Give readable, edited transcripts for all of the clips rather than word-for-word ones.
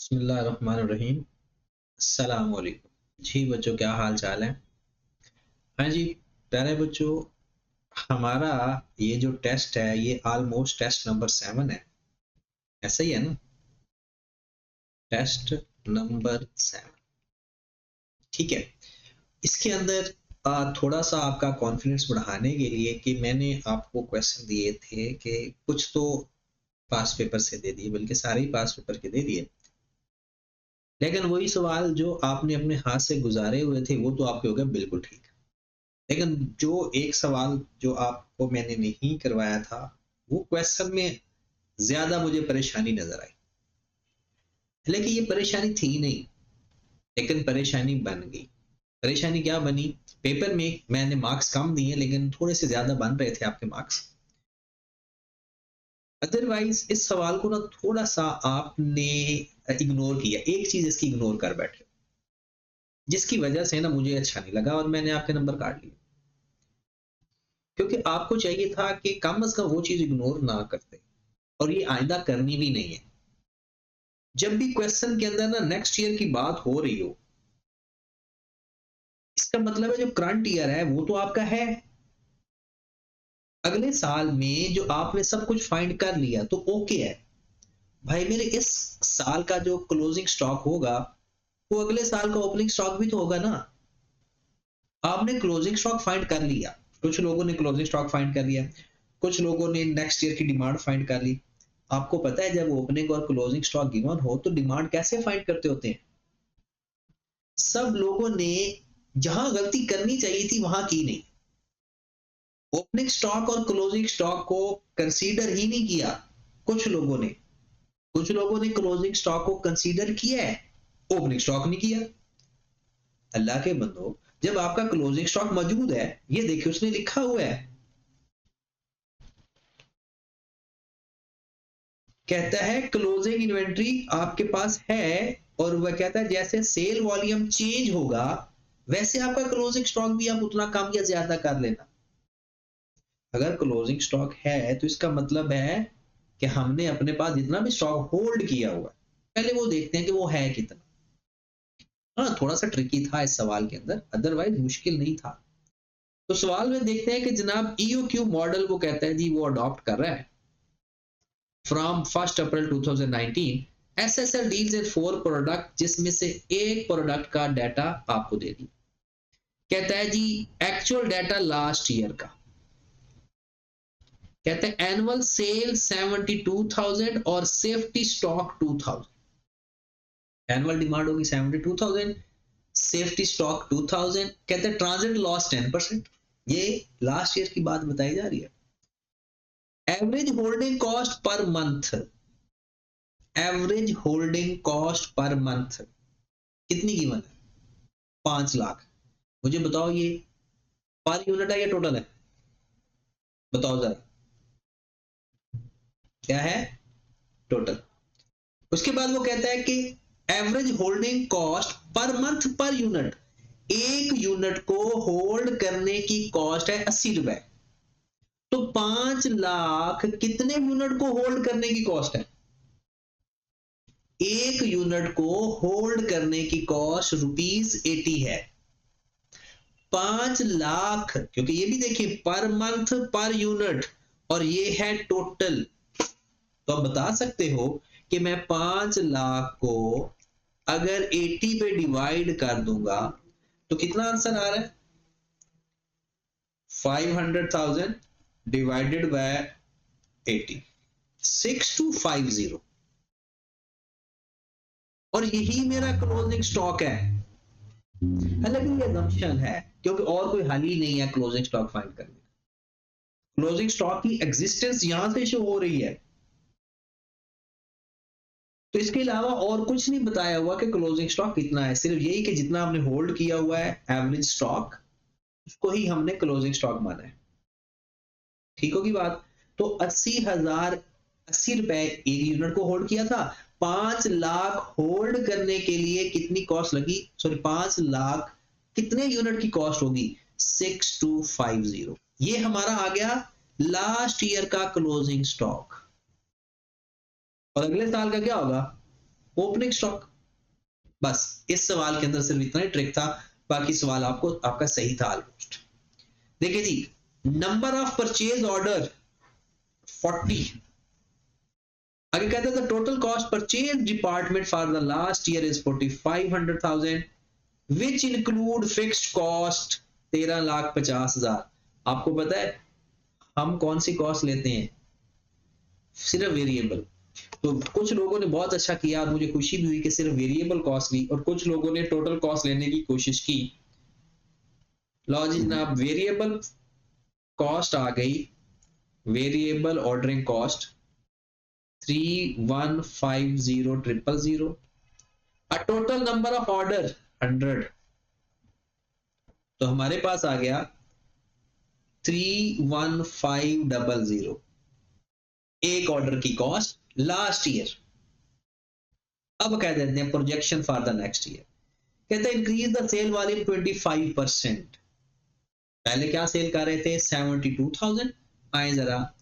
बिस्मिल्लाहिर्रहमानिर्रहीम। अस्सलाम वालेकुम जी बच्चों, क्या हाल चाल है? हाँ जी, प्यारे बच्चों, हमारा ये जो टेस्ट है ये ऑलमोस्ट टेस्ट नंबर 7 है। ऐसा ही है ना? Test number 7। ठीक है। इसके अंदर थोड़ा सा आपका कॉन्फिडेंस बढ़ाने के लिए कि मैंने आपको क्वेश्चन दिए थे कि कुछ तो पास पेपर से दे दिए, बल्कि सारे ही पास पेपर के दे दिए, लेकिन वही सवाल जो आपने अपने हाथ से गुजारे हुए थे वो तो आपके हो गए बिल्कुल ठीक। लेकिन जो एक सवाल जो आपको मैंने नहीं करवाया था, वो क्वेश्चन में ज्यादा मुझे परेशानी नजर आई। हालांकि ये परेशानी थी नहीं, लेकिन परेशानी बन गई। परेशानी क्या बनी? पेपर में मैंने मार्क्स कम दिए, लेकिन थोड़े से ज्यादा बन रहे थे आपके मार्क्स। अदरवाइज इस सवाल को ना थोड़ा सा आपने इग्नोर किया, एक चीज इसकी इग्नोर कर बैठे, जिसकी वजह से ना मुझे अच्छा नहीं लगा और मैंने आपके नंबर काट लिए। क्योंकि आपको चाहिए था कि कम अज कम वो चीज इग्नोर ना करते, और ये आइंदा करनी भी नहीं है। जब भी क्वेश्चन के अंदर ना नेक्स्ट ईयर की बात हो रही हो, इसका मतलब है जो करंट ईयर है वो तो आपका है। अगले साल में जो आपने सब कुछ फाइंड कर लिया तो ओके है भाई, मेरे इस साल का जो क्लोजिंग स्टॉक होगा वो अगले साल का ओपनिंग स्टॉक भी तो होगा ना। आपने क्लोजिंग स्टॉक फाइंड कर लिया, कुछ लोगों ने क्लोजिंग स्टॉक फाइंड कर लिया, कुछ लोगों ने नेक्स्ट ईयर की डिमांड फाइंड कर ली। आपको पता है जब ओपनिंग और क्लोजिंग स्टॉक गिवन हो तो डिमांड कैसे फाइंड करते होते हैं? सब लोगों ने जहां गलती करनी चाहिए थी वहां की नहीं। ओपनिंग स्टॉक और क्लोजिंग स्टॉक को कंसीडर ही नहीं किया कुछ लोगों ने क्लोजिंग स्टॉक को कंसीडर किया है, ओपनिंग स्टॉक नहीं किया। अल्लाह के बंदो, जब आपका क्लोजिंग स्टॉक मौजूद है, ये देखिए उसने लिखा हुआ है, कहता है क्लोजिंग इन्वेंट्री आपके पास है, और वह कहता है जैसे सेल वॉल्यूम चेंज होगा वैसे आपका क्लोजिंग स्टॉक भी आप उतना कम या ज्यादा कर लेना। अगर क्लोजिंग स्टॉक है तो इसका मतलब है कि हमने अपने पास जितना भी स्टॉक होल्ड किया हुआ है, पहले वो देखते हैं कि वो है कितना। हाँ, थोड़ा सा ट्रिकी था इस सवाल के अंदर, अदरवाइज मुश्किल नहीं था। तो सवाल में देखते हैं कि जनाब ईओक्यू मॉडल वो कहता है जी वो अडॉप्ट कर रहा है from 1 April 2019। SSL deals in 4 product, जिसमें से एक प्रोडक्ट का डाटा आपको दे दी। कहता है जी एक्चुअल डाटा लास्ट ईयर का, कहते हैं एनुअल सेल 72,000 और सेफ्टी स्टॉक 2,000। एनुअल डिमांड होगी 72,000, सेफ्टी स्टॉक 2,000। कहते हैं ट्रांजिट लॉस 10%। ये लास्ट ईयर की बात बताई जा रही है। Average holding cost per month, average holding cost per month कितनी कीमत है? 5 लाख। मुझे बताओ ये पर यूनिट है या टोटल है? बताओ जरा, क्या है? टोटल। उसके बाद वो कहता है कि average holding cost per month per unit, एक यूनिट को होल्ड करने की कॉस्ट है 80 रुपए। तो 5 लाख कितने यूनिट को होल्ड करने की कॉस्ट है? एक यूनिट को होल्ड करने की कॉस्ट ₹80 है। 5 लाख, क्योंकि ये भी देखिए पर मंथ पर यूनिट, और ये है टोटल। तो आप बता सकते हो कि मैं 5 लाख को अगर 80 पे डिवाइड कर दूंगा तो कितना आंसर आ रहा है? 500,000 डिवाइडेड बाय 80, 6250। और यही मेरा क्लोजिंग स्टॉक है। हालांकि ये assumption है, क्योंकि और कोई हल ही नहीं है क्लोजिंग स्टॉक फाइंड करने का। क्लोजिंग स्टॉक की एग्जिस्टेंस यहां से शो हो रही है, तो इसके अलावा और कुछ नहीं बताया हुआ कि क्लोजिंग स्टॉक कितना है। सिर्फ यही कि जितना आपने होल्ड किया हुआ है एवरेज स्टॉक, उसको ही हमने क्लोजिंग स्टॉक माना है। ठीक होगी बात? तो 80 रुपए एक यूनिट को होल्ड किया था। 5 लाख होल्ड करने के लिए कितनी कॉस्ट लगी? सॉरी, 5 लाख कितने यूनिट की कॉस्ट होगी? 6250। ये हमारा आ गया लास्ट ईयर का क्लोजिंग स्टॉक। और अगले साल का क्या होगा? Opening stock. बस इस सवाल के अंदर सिर्फ इतना ही ट्रिक था, बाकी सवाल आपका सही था ऑलमोस्ट। देखिए जी, नंबर ऑफ परचेज ऑर्डर 40। आगे कहते हैं the total cost purchase department for the last year is 4500,000 which include fixed cost 13,50,000। आपको पता है हम कौन सी कॉस्ट लेते हैं? सिर्फ वेरिएबल। तो कुछ लोगों ने बहुत अच्छा किया और मुझे खुशी भी हुई कि सिर्फ वेरिएबल कॉस्ट ली, और कुछ लोगों ने टोटल कॉस्ट लेने की कोशिश की। लो जी जनाब, वेरिएबल कॉस्ट आ गई, variable ordering cost 3,150,000। A total number of order 100। तो हमारे पास आ गया 3,1500 एक ऑर्डर की कॉस्ट लास्ट ईयर। अब कह देते हैं projection for the next year. कहते हैं इंक्रीज द सेल वॉल्यूम 25%। पहले क्या सेल कर रहे थे? 72,000। आए जरा,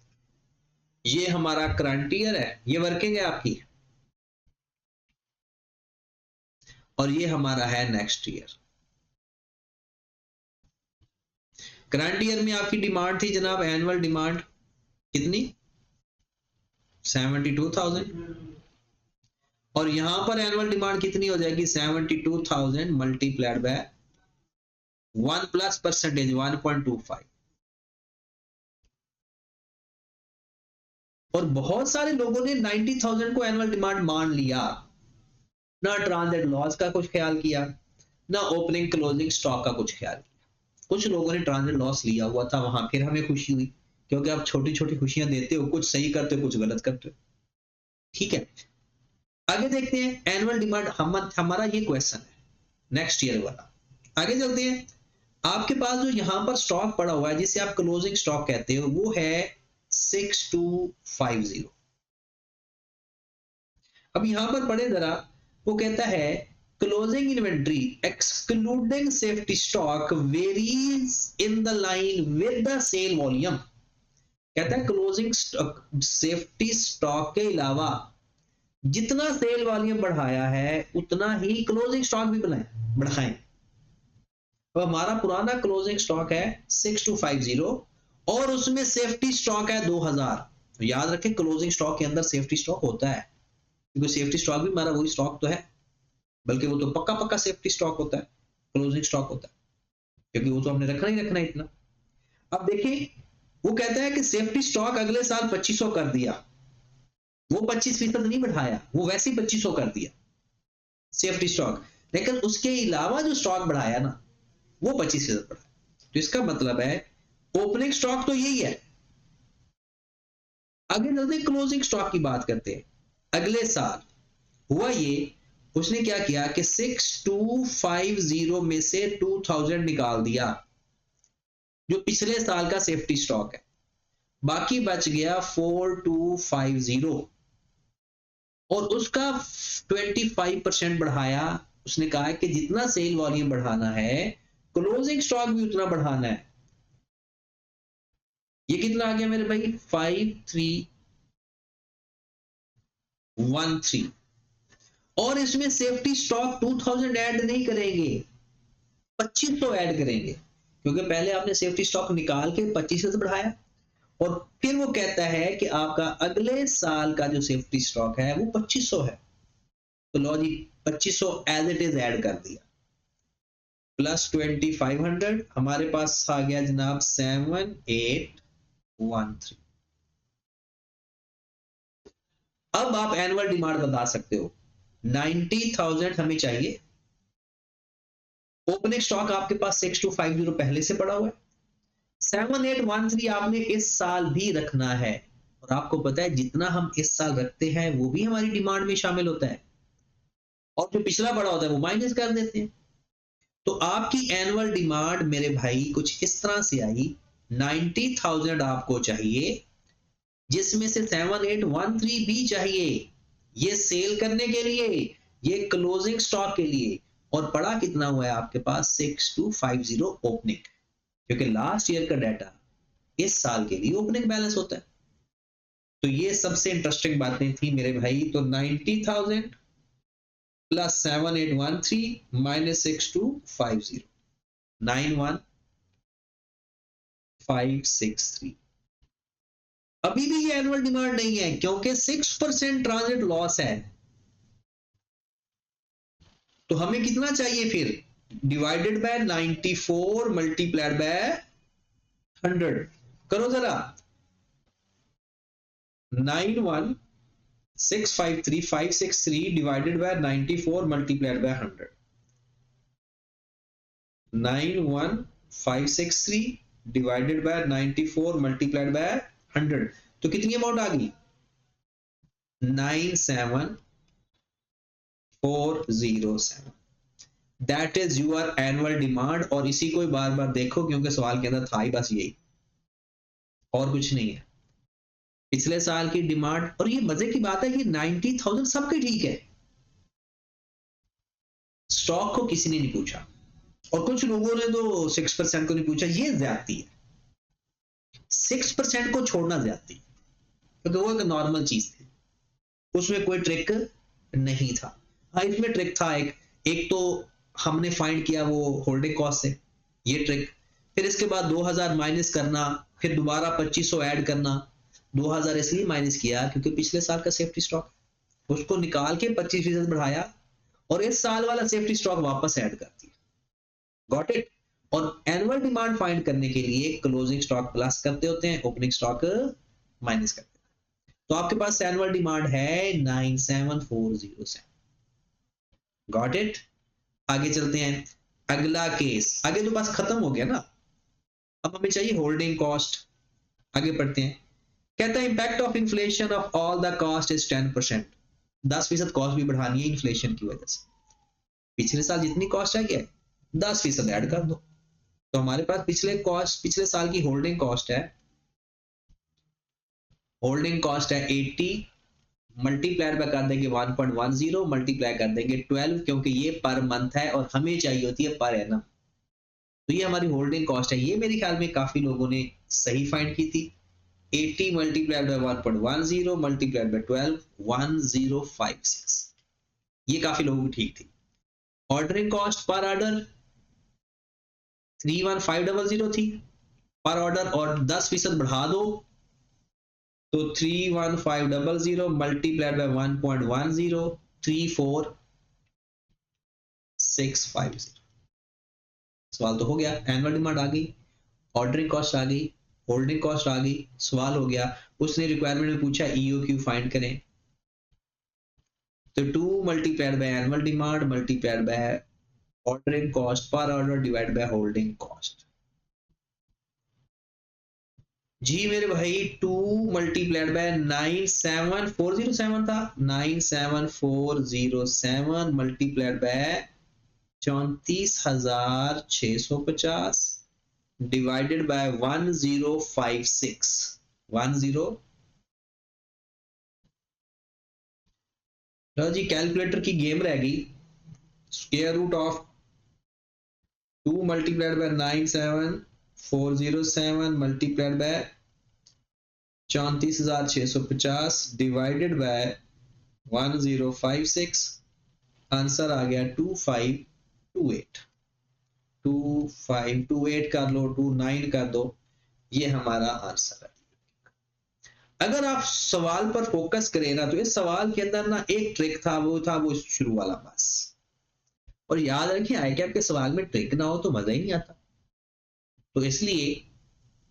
ये हमारा करंट ईयर है, ये वर्किंग है आपकी, और ये हमारा है नेक्स्ट ईयर। करंट ईयर में आपकी डिमांड थी जनाब, एनुअल डिमांड कितनी? 72,000। और यहां पर एनुअल डिमांड कितनी हो जाएगी? 72,000 मल्टीप्लाइड बाय 1 प्लस परसेंटेज 1.25। और बहुत सारे लोगों ने 90,000 को एनुअल डिमांड मान लिया, ना ट्रांजिट लॉस का कुछ ख्याल किया, ना ओपनिंग क्लोजिंग स्टॉक का कुछ ख्याल किया। कुछ लोगों ने ट्रांजिट लॉस लिया हुआ था, वहां फिर हमें खुशी हुई, क्योंकि आप छोटी छोटी खुशियां देते हो, कुछ सही करते हो, कुछ गलत करते हो। ठीक है, आगे देखते हैं एनुअल डिमांड। हमारा ये क्वेश्चन है नेक्स्ट ईयर वाला। आगे चलते हैं। आपके पास जो यहां पर स्टॉक पड़ा हुआ है, जिसे आप क्लोजिंग स्टॉक कहते हो, वो है 6250। अब यहां पर पढ़े जरा, वो कहता है closing inventory excluding safety stock varies in the line with the sale volume. कहता है क्लोजिंग सेफ्टी स्टॉक के अलावा जितना सेल वॉल्यूम बढ़ाया है उतना ही क्लोजिंग स्टॉक भी बढ़ाएं। तो हमारा पुराना क्लोजिंग स्टॉक है 6250 और उसमें सेफ्टी स्टॉक है 2000। तो याद रखें क्लोजिंग स्टॉक के अंदर सेफ्टी स्टॉक होता है, क्योंकि सेफ्टी स्टॉक भी हमारा वही स्टॉक तो है, बल्कि वो तो पक्का पक्का सेफ्टी स्टॉक होता है, क्लोजिंग स्टॉक होता है, क्योंकि वो तो हमने रखना ही रखना है इतना। अब देखिए, वो कहता है कि सेफ्टी स्टॉक अगले साल 2500 कर दिया, वो 25% नहीं बढ़ाया, वो वैसे ही 2500 कर दिया सेफ्टी स्टॉक, लेकिन उसके अलावा जो स्टॉक बढ़ाया ना वो 25% बढ़ाया। तो इसका मतलब है ओपनिंग स्टॉक तो यही है। आगे चलते क्लोजिंग स्टॉक की बात करते हैं। अगले साल हुआ ये, उसने क्या किया कि 6250 में से 2000 निकाल दिया, जो पिछले साल का सेफ्टी स्टॉक है, बाकी बच गया 4250 और उसका 25% बढ़ाया। उसने कहा कि जितना सेल वॉल्यूम बढ़ाना है क्लोजिंग स्टॉक भी उतना बढ़ाना है। ये कितना आ गया मेरे भाई? 5313। और इसमें सेफ्टी स्टॉक 2000 ऐड नहीं करेंगे, 2500 ऐड करेंगे, क्योंकि पहले आपने सेफ्टी स्टॉक निकाल के 2500 बढ़ाया, और फिर वो कहता है कि आपका अगले साल का जो सेफ्टी स्टॉक है वो 2500 है। तो लो जी 2500 एज इट इज ऐड कर दिया, प्लस 2500 हमारे पास आ गया जनाब 7813। अब आप एनुअल डिमांड बता सकते हो, 90,000 हमें चाहिए, ओपनिंग स्टॉक आपके पास 6250 पहले से पड़ा हुआ है, 7813 आपने इस साल भी रखना है, और आपको पता है जितना हम इस साल रखते हैं वो भी हमारी डिमांड में शामिल होता है, और जो पिछला बड़ा होता है वो माइनस कर देते हैं। तो आपकी एनुअल डिमांड मेरे भाई कुछ इस तरह से आई, 90,000 आपको चाहिए, जिसमें से 7813 भी चाहिए, ये सेल करने के लिए, ये क्लोजिंग स्टॉक के लिए, और पड़ा कितना हुआ है आपके पास? 6250 ओपनिंग, क्योंकि लास्ट ईयर का डाटा इस साल के लिए ओपनिंग बैलेंस होता है। तो ये सबसे इंटरेस्टिंग बातें थी मेरे भाई। तो 90,000 प्लस 7813 माइनस 6250 91563। अभी भी ये एनुअल डिमांड नहीं है क्योंकि 6% ट्रांजिट लॉस है। तो हमें कितना चाहिए फिर, डिवाइडेड बाय 94 मल्टीप्लाइड बाय 100। करो जरा, 91653 divided by 94 multiplied by 100। 91563 divided by 94 multiplied by 100। तो कितनी अमाउंट आ गई, 97407। That is your annual demand. और इसी को बार बार देखो क्योंकि सवाल के अंदर था ही बस यही, और कुछ नहीं है। पिछले साल की डिमांड, और ये मजे की बात है कि 90,000 सबके ठीक है, स्टॉक को किसी ने नहीं पूछा, और कुछ लोगों ने तो 6% को नहीं पूछा। ये ज्यादती है, 6% को छोड़ना ज्यादती, क्योंकि वो एक नॉर्मल चीज थी, उसमें कोई ट्रिक नहीं था। हाँ, इसमें ट्रिक था एक तो हमने फाइंड किया वो होल्डिंग कॉस्ट से, ये ट्रिक। फिर इसके बाद 2000 माइनस करना, फिर दोबारा 2500 ऐड करना। 2000 इसलिए माइनस किया क्योंकि पिछले साल का सेफ्टी स्टॉक, उसको निकाल के 25% बढ़ाया और इस साल वाला सेफ्टी स्टॉक वापस ऐड कर दिया। Got it. और एनुअल डिमांड फाइंड करने के लिए क्लोजिंग स्टॉक प्लस करते होते हैं, ओपनिंग स्टॉक माइनस करते हैं। तो आपके पास एनुअल डिमांड है 97407। Got it. आगे चलते हैं, अगला केस। आगे तो बस खत्म हो गया ना, अब हमें चाहिए होल्डिंग कॉस्ट। आगे पढ़ते हैं। कहता है impact of inflation of all the cost is 10%। 10% cost भी बढ़ानी है इन्फ्लेशन की वजह से। पिछले साल जितनी कॉस्ट है क्या, 10% ऐड कर दो। तो हमारे पास पिछले साल की होल्डिंग कॉस्ट है, 80 मल्टीप्लाइड बाय कर देंगे 1.10, मल्टीप्लाई कर देंगे 12, क्योंकि ये पर मंथ है और हमें चाहिए होती है पर एनम। तो ये हमारी होल्डिंग कॉस्ट है। ये मेरे ख्याल में काफी लोगों ने सही फाइंड की थी। 80 मल्टीप्लाइड बाय 1.10 मल्टीप्लाइड बाय 12, 1056। ये काफी लोगों की ठीक थी। ऑर्डरिंग कॉस्ट पर ऑर्डर 31500 थी पर ऑर्डर, और 10% बढ़ा दो तो 31500 मल्टीप्लाइड बाय 1.10, 34650। सवाल तो हो गया, एनुअल डिमांड आ गई, ऑर्डरिंग कॉस्ट आ गई, होल्डिंग कॉस्ट आ गई, सवाल हो गया। उसने रिक्वायरमेंट में पूछा ईओक्यू फाइंड करें, तो 2 multiplied by annual demand multiplied by ordering cost per order divide by holding cost. जी मेरे भाई, 2 मल्टीप्लाइड बाय 97407 था, 97407 मल्टीप्लाइड बाय 34,650 डिवाइडेड बाय 1056। 10, लो जी कैलकुलेटर की गेम रह गई। Square root of 2 multiplied by 97407 multiplied by 34,650 divided by 1056। Answer आ गया 2528। 2528 कर लो, 29 कर दो, ये हमारा आंसर है। अगर आप सवाल पर फोकस करें ना, तो इस सवाल के अंदर ना एक ट्रिक था, वो शुरू वाला बस। और याद रखिए, आई कैप के सवाल में ट्रिक ना हो तो मजा ही नहीं आता। तो इसलिए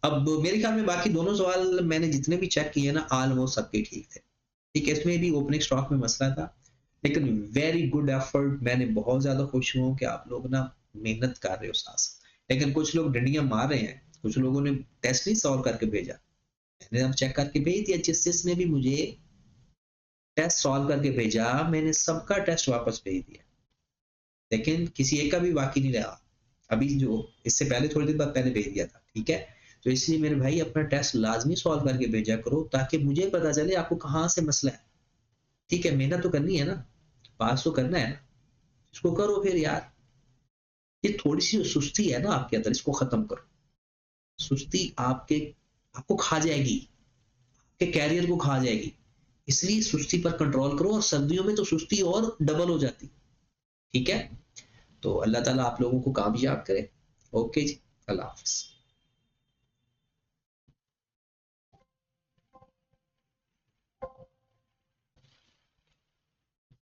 अब मेरे ख्याल में बाकी दोनों सवाल मैंने जितने भी चेक किए ना, ऑलमोस्ट सबके ठीक थे। ठीक है, इसमें भी ओपनिंग स्टॉक में मसला था, लेकिन वेरी गुड एफर्ट। मैंने बहुत ज्यादा खुश हूं कि आप लोग ना मेहनत कर रहे हो साथ। लेकिन कुछ लोग डंडियां मार रहे हैं, कुछ लोगों ने टेस्ट नहीं सॉल्व करके भेजा। मैंने अब चेक करके भेज दिया, जिसने भी मुझे टेस्ट सॉल्व करके भेजा, मैंने सबका टेस्ट वापस भेज दिया, लेकिन किसी एक का भी बाकी नहीं रहा। अभी जो इससे पहले थोड़ी देर बाद पहले भेज दिया था। ठीक है, तो इसलिए मेरे भाई अपना टेस्ट लाजमी सॉल्व करके भेजा करो, ताकि मुझे पता चले आपको कहाँ से मसला है। ठीक है, मेहनत तो करनी है ना, पास तो करना है ना, इसको करो फिर यार। ये थोड़ी सी सुस्ती है ना आपके अंदर, इसको खत्म करो। सुस्ती आपको खा जाएगी, आपके कैरियर को खा जाएगी। इसलिए सुस्ती पर कंट्रोल करो, और सर्दियों में तो सुस्ती और डबल हो जाती। ठीक है, तो अल्लाह ताला आप लोगों को कामयाब करे। ओके जी, अल्लाह हाफिज।